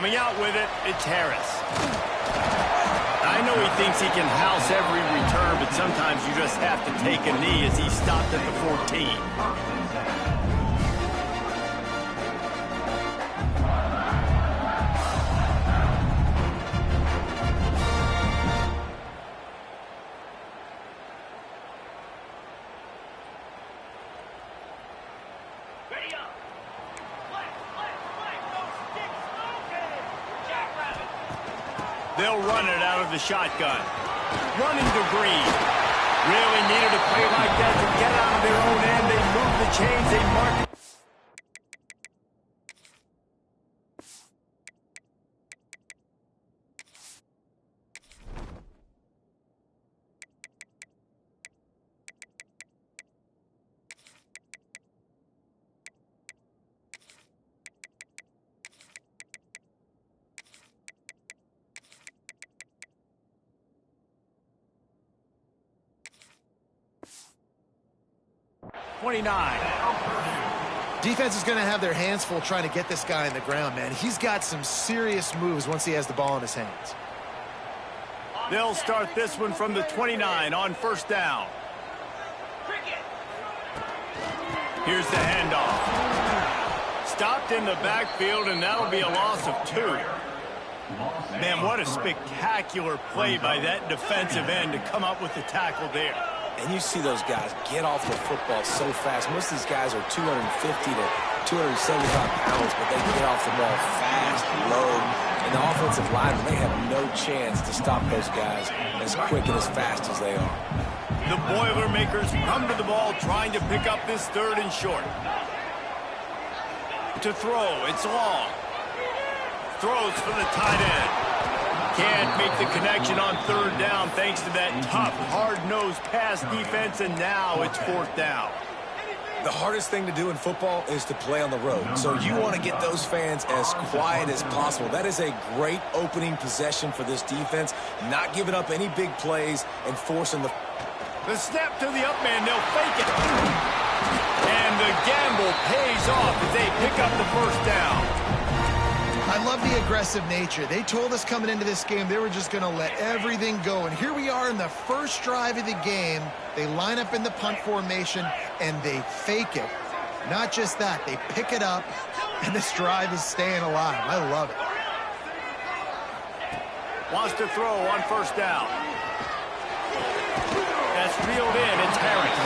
Coming out with it, it's Harris. I know he thinks he can house every return, but sometimes you just have to take a knee as he stopped at the 14. They'll run it out of the shotgun. Running to Green. Really needed a play like that to get out of their own end. They move the chains. They mark it. Defense is going to have their hands full trying to get this guy on the ground, man. He's got some serious moves once he has the ball in his hands. They'll start this one from the 29 on first down. Here's the handoff. Stopped in the backfield, and that'll be a loss of 2. Man, what a spectacular play by that defensive end to come up with the tackle there. And you see those guys get off the football so fast. Most of these guys are 250 to 275 pounds, but they get off the ball fast, low. And the offensive linemen, they have no chance to stop those guys as quick and as fast as they are. The Boilermakers come to the ball trying to pick up this 3rd and short. To throw, it's long. Throws for the tight end. Can't make the connection on 3rd down thanks to that tough, hard-nosed pass defense, and now it's 4th down. The hardest thing to do in football is to play on the road. So you want to get those fans as quiet as possible. That is a great opening possession for this defense, not giving up any big plays and forcing the snap to the up man, they'll fake it. And the gamble pays off as they pick up the 1st down. I love the aggressive nature. They told us coming into this game they were just going to let everything go. And here we are in the first drive of the game. They line up in the punt formation, and they fake it. Not just that, they pick it up, and this drive is staying alive. I love it. Wants to throw on first down. That's reeled in. It's Harris.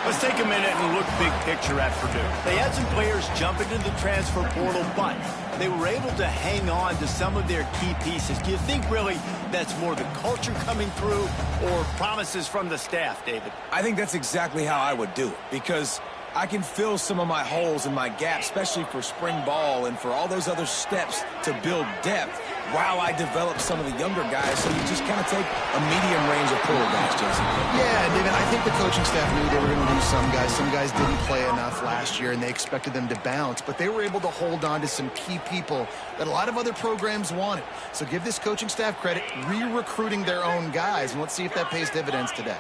Let's take a minute and look big picture at Purdue. They had some players jump into the transfer portal, but they were able to hang on to some of their key pieces. Do you think really that's more the culture coming through or promises from the staff, David? I think that's exactly how I would do it, because I can fill some of my holes and my gaps, especially for spring ball and for all those other steps to build depth while I develop some of the younger guys. So you just kind of take a medium range of pull guys, Jason. Yeah, David, I think the coaching staff knew they were going to lose some guys. Some guys didn't play enough last year, and they expected them to bounce. But they were able to hold on to some key people that a lot of other programs wanted. So give this coaching staff credit, re-recruiting their own guys, and let's see if that pays dividends today.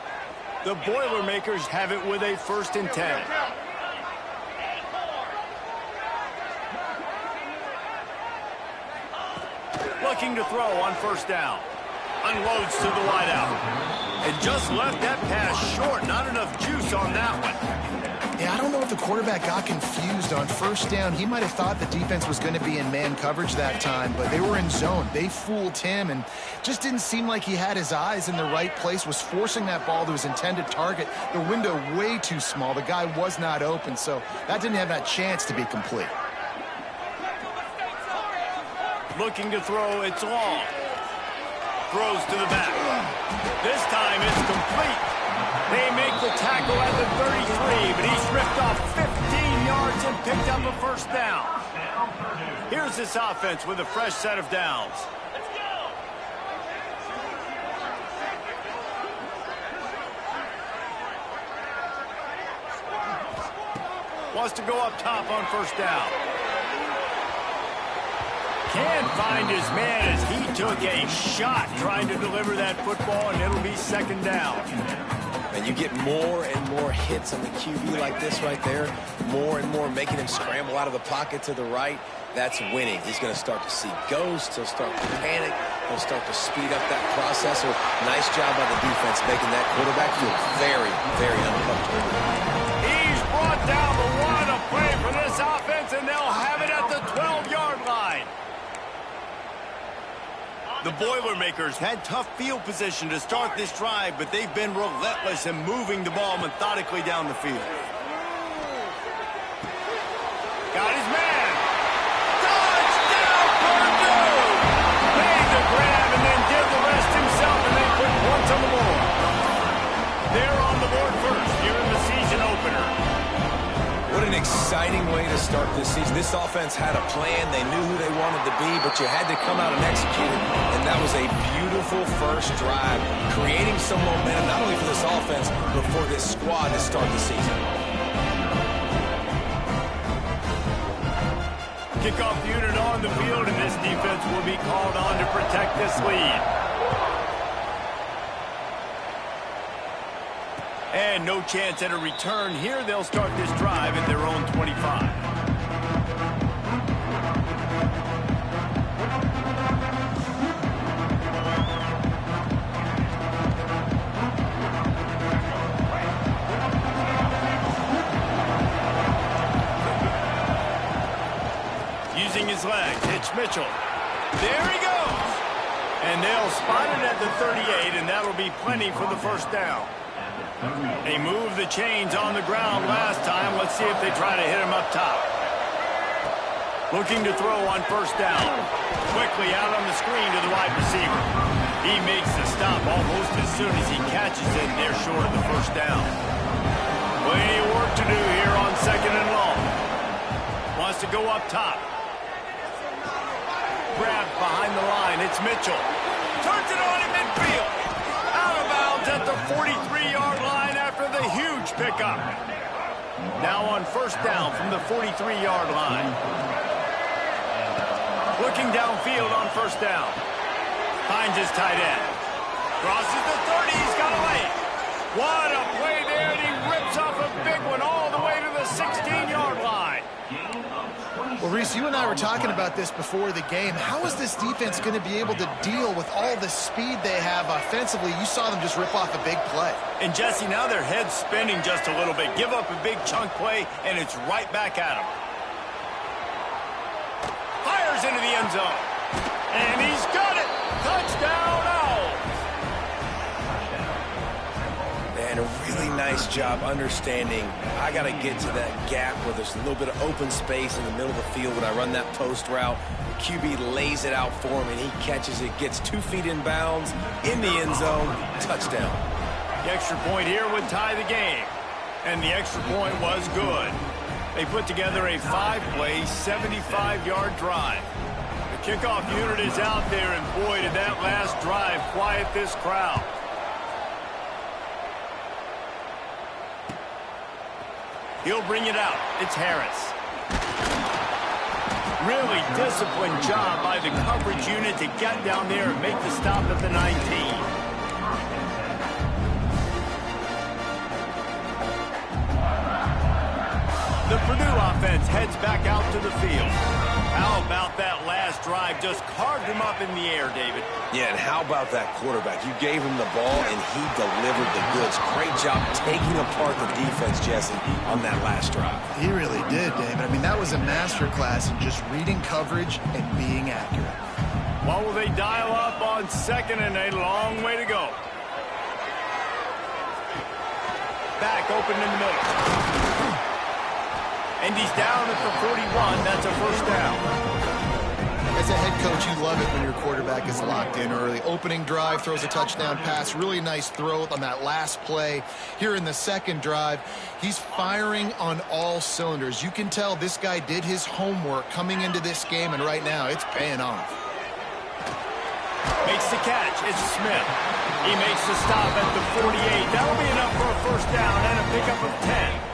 The Boilermakers have it with a 1st and 10. Looking to throw on first down. Unloads to the wideout. And just left that pass short. Not enough juice on that one. Yeah, I don't know if the quarterback got confused on first down. He might have thought the defense was going to be in man coverage that time, but they were in zone. They fooled him, and just didn't seem like he had his eyes in the right place, was forcing that ball to his intended target. The window way too small. The guy was not open, so that didn't have that chance to be complete. Looking to throw, it's long. Throws to the back. This time it's complete. They make the tackle at the 33, but he's ripped off 15 yards and picked up a 1st down. Here's this offense with a fresh set of downs. Wants to go up top on first down. Can't find his man as he took a shot trying to deliver that football, and it'll be 2nd down. And You get more and more hits on the QB like this right there, more and more making him scramble out of the pocket to the right. That's winning. He's going to start to see ghosts. He'll start to panic. He'll start to speed up that process. So nice job by the defense making that quarterback feel very, very uncomfortable. He's brought down, the one to play for this offense, and they'll have it at the 12-yard line. The Boilermakers had tough field position to start this drive, but they've been relentless in moving the ball methodically down the field. Got his man. Touchdown, Purdue! Made the grab and then did the rest himself, and they put points on the board. They're on the board first here in the season opener. What an exciting way to start this season. This offense had a plan. They knew who they wanted to be, but you had to come out and execute it. And that was a beautiful first drive, creating some momentum, not only for this offense, but for this squad to start the season. Kickoff unit on the field, and this defense will be called on to protect this lead. And no chance at a return here. They'll start this drive at their own 25. Using his legs, it's Mitchell. There he goes. And they'll spot it at the 38, and that'll be plenty for the first down. They moved the chains on the ground last time. Let's see if they try to hit him up top. Looking to throw on first down. Quickly out on the screen to the wide receiver. He makes the stop almost as soon as he catches it. They're short of the first down. Plenty of work to do here on second and long. Wants to go up top. Grabbed behind the line. It's Mitchell. Turns it on in midfield. Out of bounds at the 43-yard line after the huge pickup. Now on first down from the 43-yard line. Looking downfield on first down. Finds his tight end. Crosses the 30. He's got a lane. What a play there, and he rips off a big one all the way to the 16-yard line. Well, Reese, you and I were talking about this before the game. How is this defense going to be able to deal with all the speed they have offensively? You saw them just rip off a big play. And, Jesse, now their head's spinning just a little bit. Give up a big chunk play, and it's right back at them. Fires into the end zone. And he's got it. Touchdown, Owls. And a really nice job understanding I got to get to that gap where there's a little bit of open space in the middle of the field when I run that post route. The QB lays it out for him, and he catches it, gets 2 feet in bounds, in the end zone, touchdown. The extra point here would tie the game. And the extra point was good. They put together a 5-play, 75-yard drive. The kickoff unit is out there, and boy, did that last drive quiet this crowd. He'll bring it out. It's Harris. Really disciplined job by the coverage unit to get down there and make the stop at the 19. The Purdue offense heads back out to the field. How about that last drive? Just carved him up in the air, David. Yeah, and how about that quarterback? You gave him the ball, and he delivered the goods. Great job taking apart the defense, Jesse, on that last drive. He really did, David. I mean, that was a masterclass in just reading coverage and being accurate. What will they dial up on second and a long way to go? Back open in the middle. And he's down at the 41. That's a first down. As a head coach, you love it when your quarterback is locked in early. Opening drive, throws a touchdown pass. Really nice throw on that last play. Here in the second drive, he's firing on all cylinders. You can tell this guy did his homework coming into this game, and right now it's paying off. Makes the catch. It's Smith. He makes the stop at the 48. That'll be enough for a first down and a pickup of 10.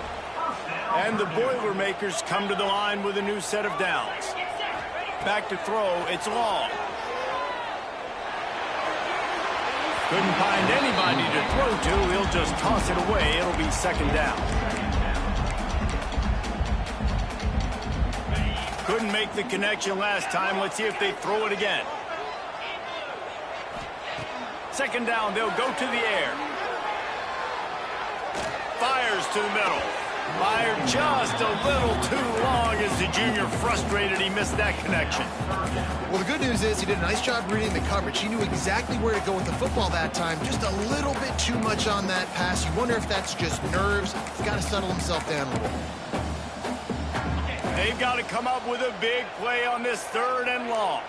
And the Boilermakers come to the line with a new set of downs. Back to throw. It's long. Couldn't find anybody to throw to. He'll just toss it away. It'll be second down. Couldn't make the connection last time. Let's see if they throw it again. Second down, they'll go to the air. Fires to the middle. Fired just a little too long as the junior frustrated he missed that connection. Well, the good news is he did a nice job reading the coverage. He knew exactly where to go with the football that time. Just a little bit too much on that pass. You wonder if that's just nerves. He's got to settle himself down a little. They've got to come up with a big play on this 3rd and long.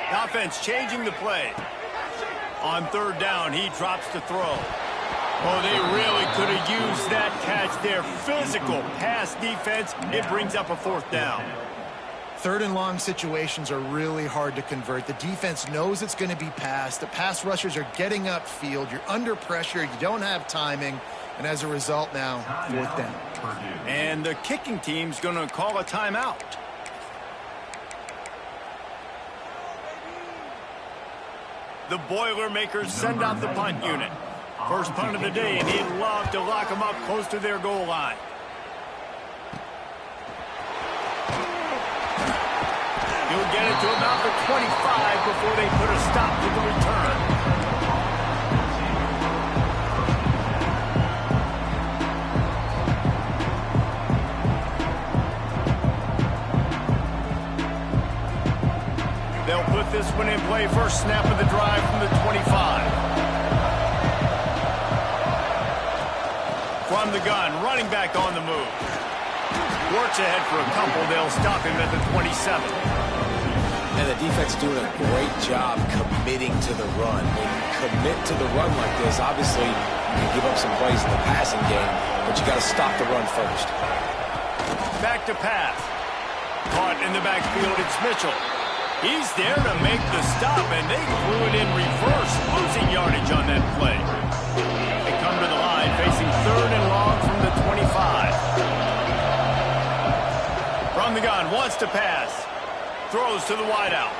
The offense changing the play. On 3rd down, he drops to throw. Oh, they really could have used that catch there. Physical pass defense. It brings up a 4th down. 3rd and long situations are really hard to convert. The defense knows it's going to be passed. The pass rushers are getting upfield. You're under pressure. You don't have timing. And as a result now, 4th down. And the kicking team's going to call a timeout. The Boilermakers send out the punt unit. First punt of the day, and he'd love to lock them up close to their goal line. He'll get it to about the 25 before they put a stop to the return. They'll put this one in play. First snap of the drive from the 25. From the gun, running back on the move. Works ahead for a couple. They'll stop him at the 27. And the defense doing a great job committing to the run. When you commit to the run like this, obviously you can give up some plays in the passing game, but you got to stop the run first. Back to pass. Caught in the backfield, it's Mitchell. He's there to make the stop, and they threw it in reverse, losing yardage on that play. They come to the line, facing 3rd and long from the 25. From the gun, wants to pass. Throws to the wideout.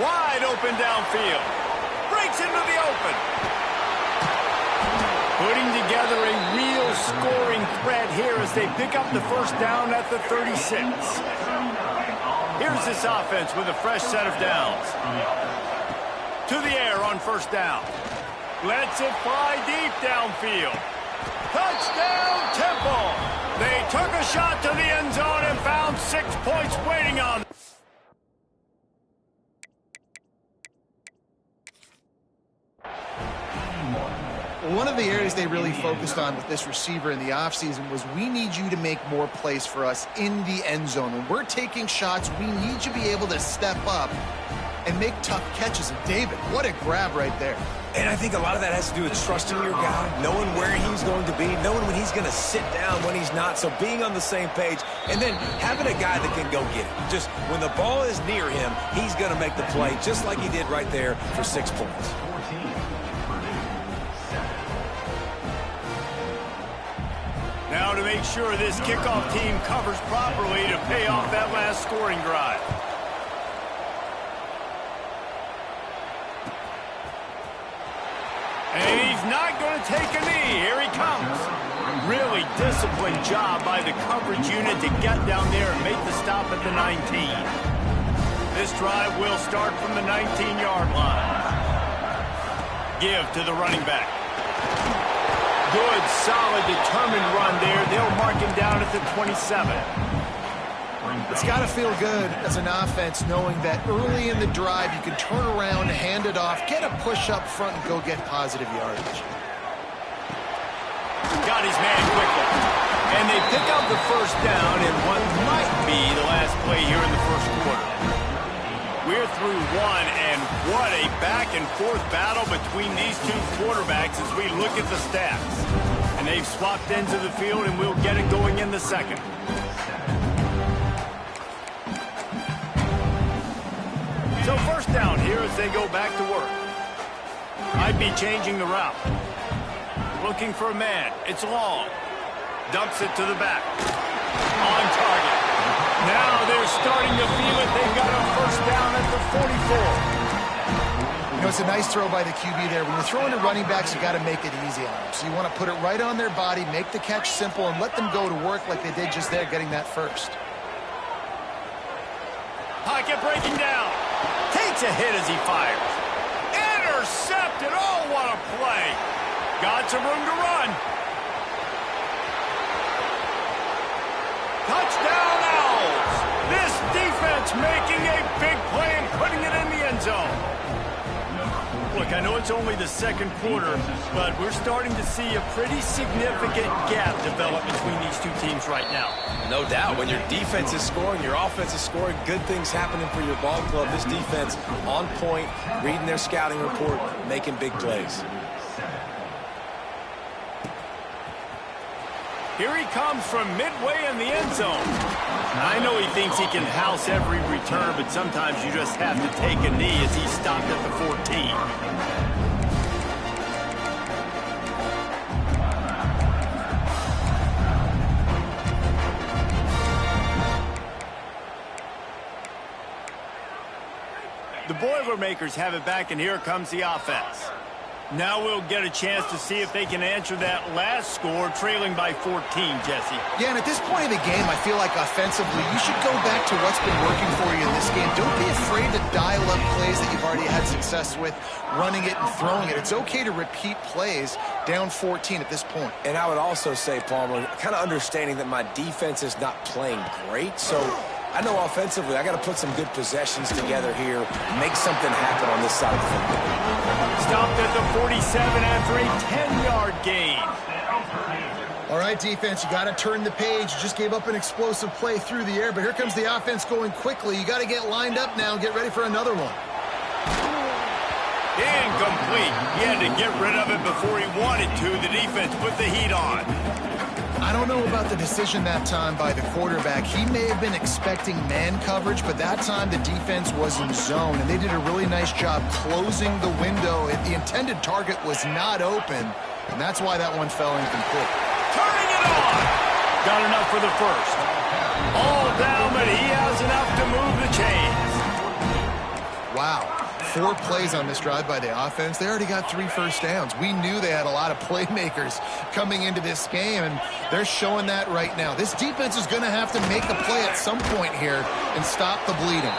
Wide open downfield. Breaks into the open. Putting together a real scoring threat here as they pick up the first down at the 36. Here's this offense with a fresh set of downs. To the air on first down. Lets it fly deep downfield. Touchdown, Temple! They took a shot to the end zone and found 6 points waiting on them. One of the areas they really focused on with this receiver in the offseason was we need you to make more plays for us in the end zone. When we're taking shots, we need you to be able to step up and make tough catches. And David, what a grab right there. And I think a lot of that has to do with trusting your guy, knowing where he's going to be, knowing when he's going to sit down, when he's not. So being on the same page, and then having a guy that can go get it. Just when the ball is near him, he's going to make the play, just like he did right there for 6 points. Now to make sure this kickoff team covers properly to pay off that last scoring drive. And he's not going to take a knee. Here he comes. Really disciplined job by the coverage unit to get down there and make the stop at the 19. This drive will start from the 19-yard line. Give to the running back. Good, solid, determined run there. They'll mark him down at the 27. It's got to feel good as an offense knowing that early in the drive you can turn around, hand it off, get a push up front, and go get positive yardage. Got his man quickly. And they pick up the first down in what might be the last play here in the first quarter. We're through one, and what a back-and-forth battle between these two quarterbacks as we look at the stats. And they've swapped ends of the field, and we'll get it going in the second. So first down here as they go back to work. Might be changing the route. Looking for a man. It's long. Dumps it to the back. On target. Now they're starting to feel it. They've got a first down at the 44. You know, it's a nice throw by the QB there. When you're throwing to running backs, you got to make it easy on them. So you want to put it right on their body, make the catch simple, and let them go to work like they did just there, getting that first. Pocket breaking down. Takes a hit as he fires. Intercepted. Oh, what a play. Got some room to run. Touchdown, Owls. This defense making a big play and putting it in the end zone. Look, I know it's only the second quarter, but we're starting to see a pretty significant gap develop between these two teams right now. No doubt. When your defense is scoring, your offense is scoring, good things happening for your ball club. This defense on point, reading their scouting report, making big plays. Here he comes from midway in the end zone. I know he thinks he can house every return, but sometimes you just have to take a knee as he stopped at the 14. The Boilermakers have it back, and here comes the offense. Now we'll get a chance to see if they can answer that last score, trailing by 14, Jesse. Yeah, and at this point of the game, I feel like offensively, you should go back to what's been working for you in this game. Don't be afraid to dial up plays that you've already had success with, running it and throwing it. It's okay to repeat plays down 14 at this point. And I would also say, Palmer, kind of understanding that my defense is not playing great, so I know offensively I got to put some good possessions together here, make something happen on this side of the football. Stopped at the 47 after a 10-yard gain. All right, defense, you got to turn the page. You just gave up an explosive play through the air, but here comes the offense going quickly. You got to get lined up now and get ready for another one. Incomplete. He had to get rid of it before he wanted to. The defense put the heat on. I don't know about the decision that time by the quarterback. He may have been expecting man coverage, but that time the defense was in zone, and they did a really nice job closing the window. The intended target was not open, and that's why that one fell incomplete. Turning it on. Got enough for the first. All down, but he has enough to move the chains. Wow. 4 plays on this drive by the offense. They already got 3 first downs. We knew they had a lot of playmakers coming into this game, and they're showing that right now. This defense is going to have to make a play at some point here and stop the bleeding.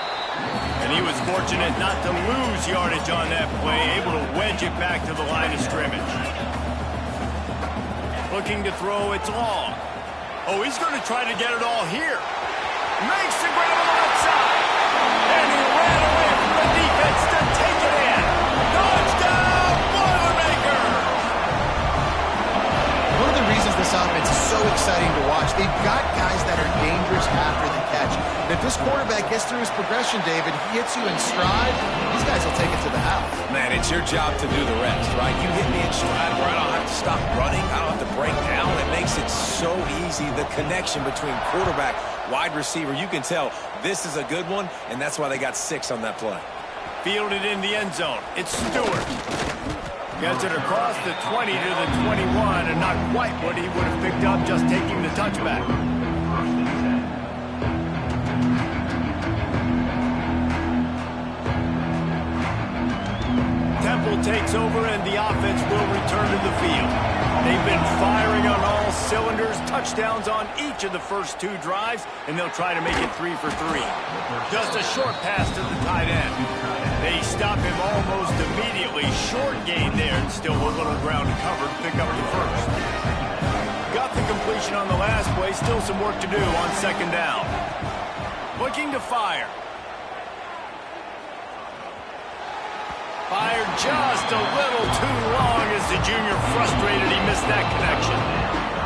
And he was fortunate not to lose yardage on that play, able to wedge it back to the line of scrimmage. Looking to throw, it's long. Oh, he's going to try to get it all here. Makes the grab on the outside. And he ran away from the defense to take it in. Touchdown, Boilermakers! One of the reasons this offense is so exciting to watch, they've got guys that are dangerous after the catch. And if this quarterback gets through his progression, David, he hits you in stride, these guys will take it to the house. Man, it's your job to do the rest, right? You hit me in stride where I don't have to stop running. I don't have to break down. It makes it so easy. The connection between quarterback, wide receiver, you can tell this is a good one, and that's why they got 6 on that play. Fielded in the end zone. It's Stewart. Gets it across the 20 to the 21, and not quite what he would have picked up just taking the touchback. Temple takes over, and the offense will return to the field. They've been firing on all cylinders, touchdowns on each of the first 2 drives, and they'll try to make it 3 for 3. Just a short pass to the tight end. They stop him almost immediately. Short gain there, and still a little ground covered. Pick up the first. Got the completion on the last play. Still some work to do on second down. Looking to fire. Fired just a little too long as the junior frustrated he missed that connection.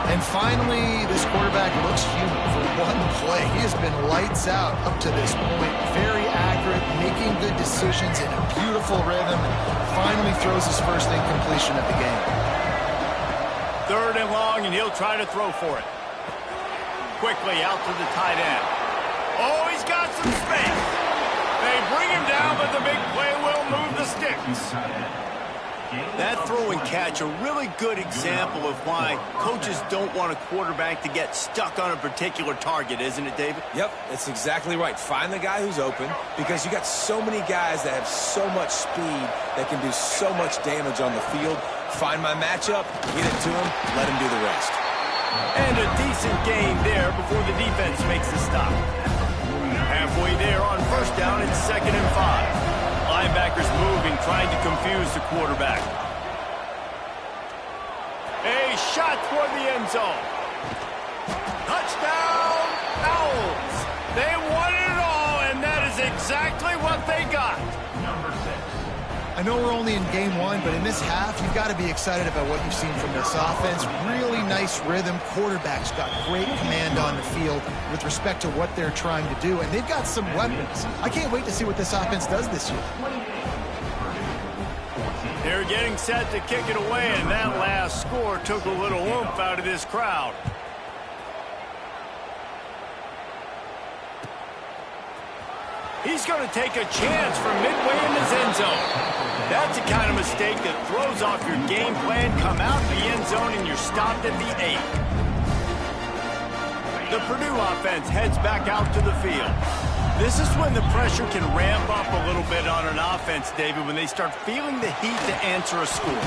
And finally, this quarterback looks human for one play. He has been lights out up to this point. Very accurate, making good decisions in a beautiful rhythm, and finally throws his first incompletion of the game. 3rd and long, and he'll try to throw for it. Quickly out to the tight end. Oh, he's got some space. They bring him down, but the big play will move the sticks. That throw and catch, a really good example of why coaches don't want a quarterback to get stuck on a particular target, isn't it, David? Yep, it's exactly right. Find the guy who's open, because you got so many guys that have so much speed that can do so much damage on the field. Find my matchup, get it to him, let him do the rest. And a decent gain there before the defense makes the stop. Halfway there on first down, it's 2nd and 5. Linebackers moving, trying to confuse the quarterback. A shot toward the end zone. Touchdown, Owls. They won it all, and that is exactly what they got. I know we're only in game 1, but in this half, you've got to be excited about what you've seen from this offense. Really nice rhythm. Quarterback's got great command on the field with respect to what they're trying to do, and they've got some weapons. I can't wait to see what this offense does this year. They're getting set to kick it away, and that last score took a little oomph out of this crowd. He's going to take a chance from midway in his end zone. That's the kind of mistake that throws off your game plan. Come out the end zone and you're stopped at the 8. The Purdue offense heads back out to the field. This is when the pressure can ramp up a little bit on an offense, David, when they start feeling the heat to answer a score.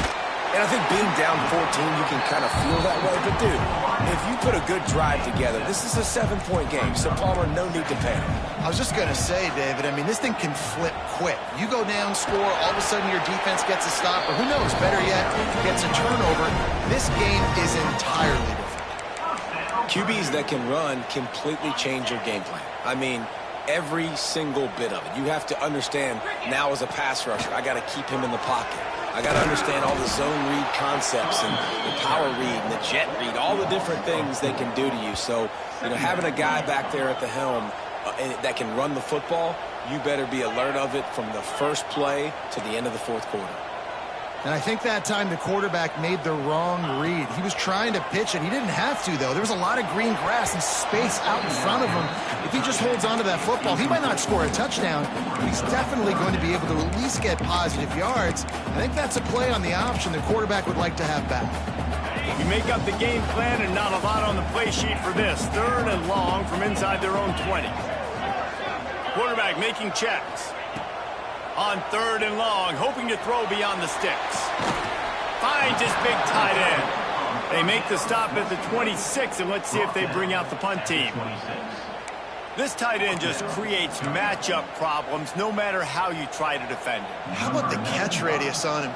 And I think being down 14, you can kind of feel that way. But, dude, if you put a good drive together, this is a 7-point game. So, Palmer, no need to panic. I was just going to say, David, I mean, this thing can flip quick. You go down, score, all of a sudden your defense gets a stop, or who knows, better yet, gets a turnover. This game is entirely different. QBs that can run completely change your game plan. I mean, every single bit of it. You have to understand now as a pass rusher, I got to keep him in the pocket. I got to understand all the zone read concepts and the power read and the jet read, all the different things they can do to you. So, you know, having a guy back there at the helm that can run the football, you better be alert of it from the first play to the end of the 4th quarter. And I think that time the quarterback made the wrong read. He was trying to pitch it. He didn't have to, though. There was a lot of green grass and space out in front of him. If he just holds on to that football, he might not score a touchdown, but he's definitely going to be able to at least get positive yards. I think that's a play on the option the quarterback would like to have back. You make up the game plan and not a lot on the play sheet for this. 3rd and long from inside their own 20. Quarterback making checks. On 3rd and long, hoping to throw beyond the sticks. Finds his big tight end. They make the stop at the 26, and let's see if they bring out the punt team. This tight end just creates matchup problems no matter how you try to defend it. How about the catch radius on him?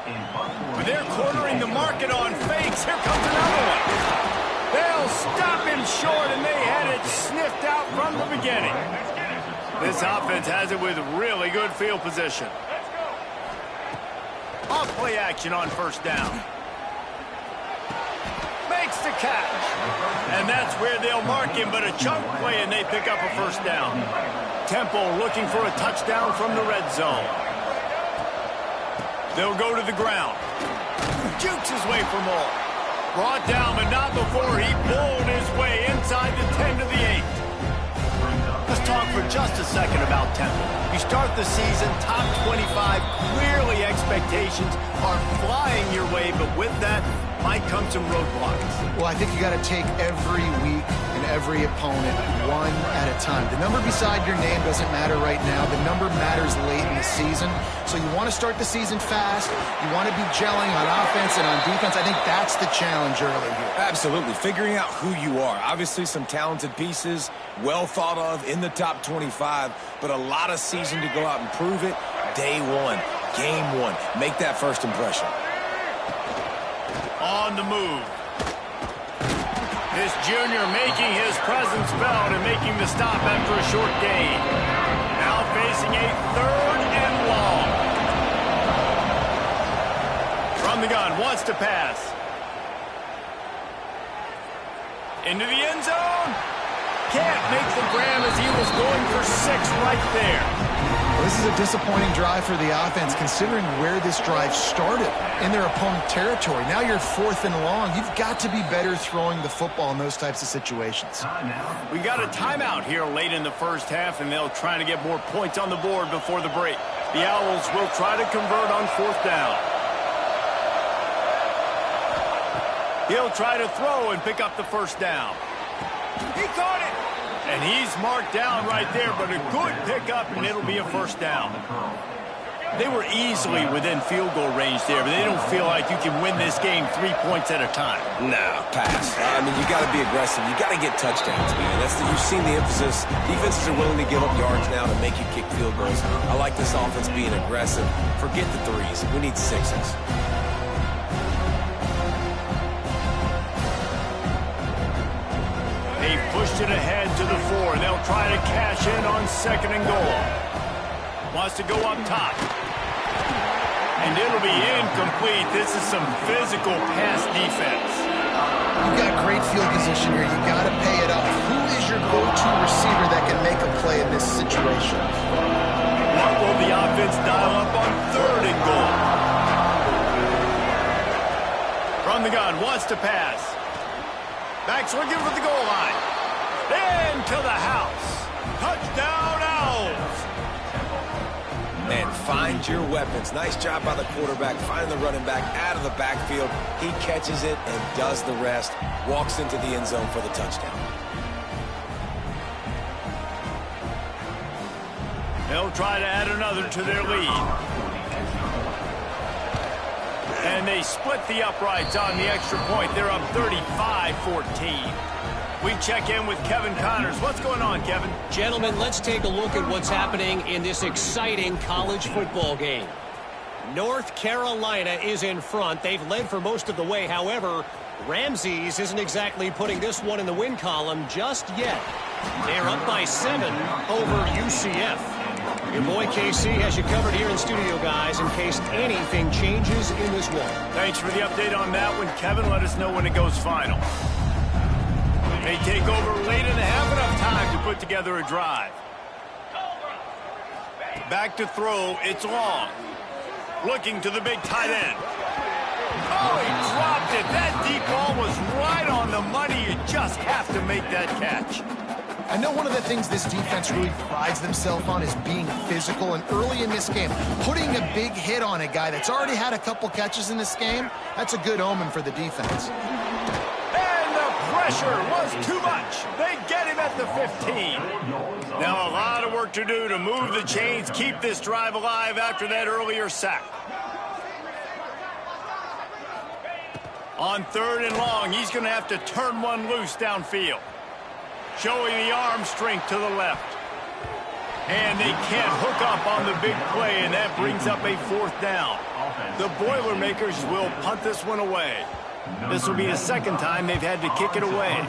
But they're cornering the market on fakes. Here comes another one. They'll stop him short, and they had it sniffed out from the beginning. This offense has it with really good field position. Off play action on 1st down. Makes the catch. And that's where they'll mark him, but a chunk play and they pick up a 1st down. Temple looking for a touchdown from the red zone. They'll go to the ground. Jukes his way for more. Brought down, but not before he bowled his way inside the 10 to the 8. Let's talk for just a second about Temple. You start the season top 25. Clearly expectations are flying your way, but with that might come some roadblocks. Well, I think you got to take every week and every opponent one at a time. The number beside your name doesn't matter right now. The number matters late in the season. So you want to start the season fast. You want to be gelling on offense and on defense. I think that's the challenge early here. Absolutely. Figuring out who you are. Obviously some talented pieces, well thought of in the top 25, but a lot of season to go out and prove it. Day 1, game 1. Make that first impression. On the move. This junior making his presence felt and making the stop after a short gain. Now facing a 3rd and long. From the gun, wants to pass. Into the end zone. Can't make the grab as he was going for 6 right there. Well, this is a disappointing drive for the offense considering where this drive started in their opponent territory. Now you're 4th and long. You've got to be better throwing the football in those types of situations. We got a timeout here late in the first half, and they'll try to get more points on the board before the break. The Owls will try to convert on 4th down. He'll try to throw and pick up the first down. He caught it! And he's marked down right there, but a good pickup, and it'll be a first down. They were easily within field goal range there, but they don't feel like you can win this game 3 points at a time. No, pass. I mean, you got to be aggressive. You got to get touchdowns, man. You've seen the emphasis. Defenses are willing to give up yards now to make you kick field goals. I like this offense being aggressive. Forget the threes. We need sixes. They've pushed it ahead to the 4. They'll try to cash in on 2nd and goal. Wants to go up top. And it'll be incomplete. This is some physical pass defense. You've got great field position here. You got to pay it off. Who is your go-to receiver that can make a play in this situation? What will the offense dial up on 3rd and goal? From the gun, wants to pass. Back's looking for the goal line. Into the house. Touchdown, Owls. And find your weapons. Nice job by the quarterback, finding the running back out of the backfield. He catches it and does the rest. Walks into the end zone for the touchdown. They'll try to add another to their lead. And they split the uprights on the extra point. They're up 35-14. We check in with Kevin Connors. What's going on, Kevin? Gentlemen, let's take a look at what's happening in this exciting college football game. North Carolina is in front. They've led for most of the way. However, Ramses isn't exactly putting this one in the win column just yet. They're up by 7 over UCF. Your boy KC has you covered here in studio, guys, in case anything changes in this one. Thanks for the update on that one, Kevin. Let us know when it goes final. They take over late in the half, enough time to put together a drive. Back to throw, it's long. Looking to the big tight end. Oh, he dropped it. That deep ball was right on the money. You just have to make that catch. I know one of the things this defense really prides themselves on is being physical, and early in this game, putting a big hit on a guy that's already had a couple catches in this game, that's a good omen for the defense. And the pressure was too much. They get him at the 15. Now a lot of work to do to move the chains, keep this drive alive after that earlier sack. On 3rd and long, he's going to have to turn one loose downfield. Showing the arm strength to the left. And they can't hook up on the big play, and that brings up a 4th down. The Boilermakers will punt this one away. This will be the 2nd time they've had to kick it away.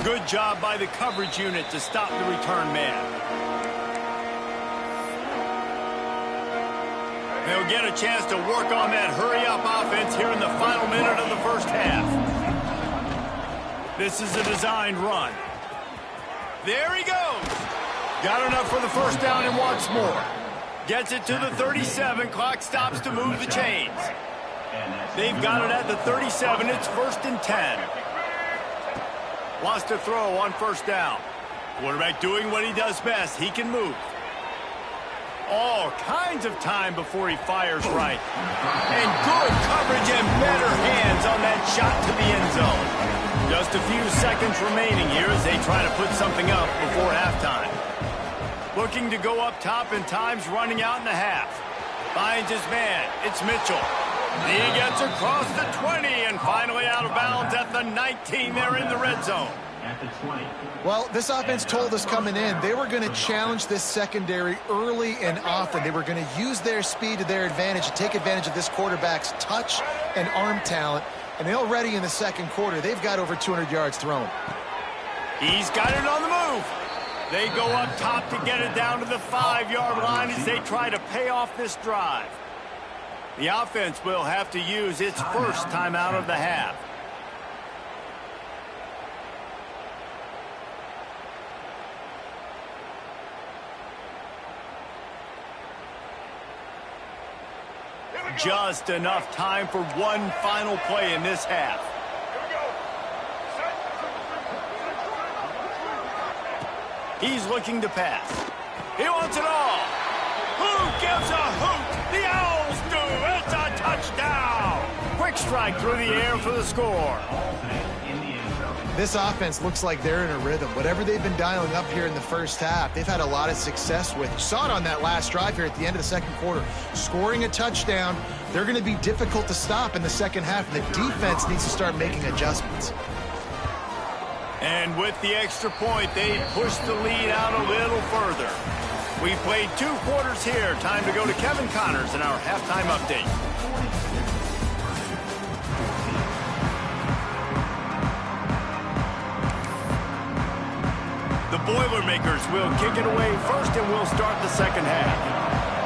Good job by the coverage unit to stop the return man. They'll get a chance to work on that hurry-up offense here in the final minute of the first half. This is a designed run. There he goes. Got enough for the first down and wants more. Gets it to the 37. Clock stops to move the chains. They've got it at the 37. It's 1st and 10. Wants to throw on 1st down. Quarterback doing what he does best. He can move. All kinds of time before he fires right. And good coverage and better hands on that shot to the end zone. Just a few seconds remaining here as they try to put something up before halftime. Looking to go up top, and time's running out in the half. Finds his man. It's Mitchell. He gets across the 20 and finally out of bounds at the 19. They're in the red zone. Well, this offense told us coming in they were going to challenge this secondary early and often. They were going to use their speed to their advantage and take advantage of this quarterback's touch and arm talent. And already in the 2nd quarter, they've got over 200 yards thrown. He's got it on the move. They go up top to get it down to the 5-yard line as they try to pay off this drive. The offense will have to use its first timeout of the half. Just enough time for one final play in this half. He's looking to pass. He wants it all. Who gives strike through the air for the score. This offense looks like they're in a rhythm. Whatever they've been dialing up here in the first half, they've had a lot of success with. You saw it on that last drive here at the end of the second quarter. Scoring a touchdown, they're going to be difficult to stop in the second half, and the defense needs to start making adjustments. And with the extra point, they push the lead out a little further. We played 2 quarters here. Time to go to Kevin Connors in our halftime update. The Boilermakers will kick it away first, and we'll start the second half.